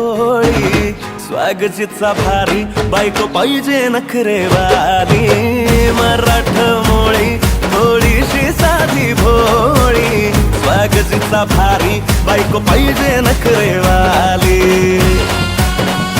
भोळी स्वागजीचा भारी बायको पाहिजे नखरेवाली मराठमोळी थोडीशी साधी भोळी स्वागजीचा भारी बायको पाहिजे नखरेवाली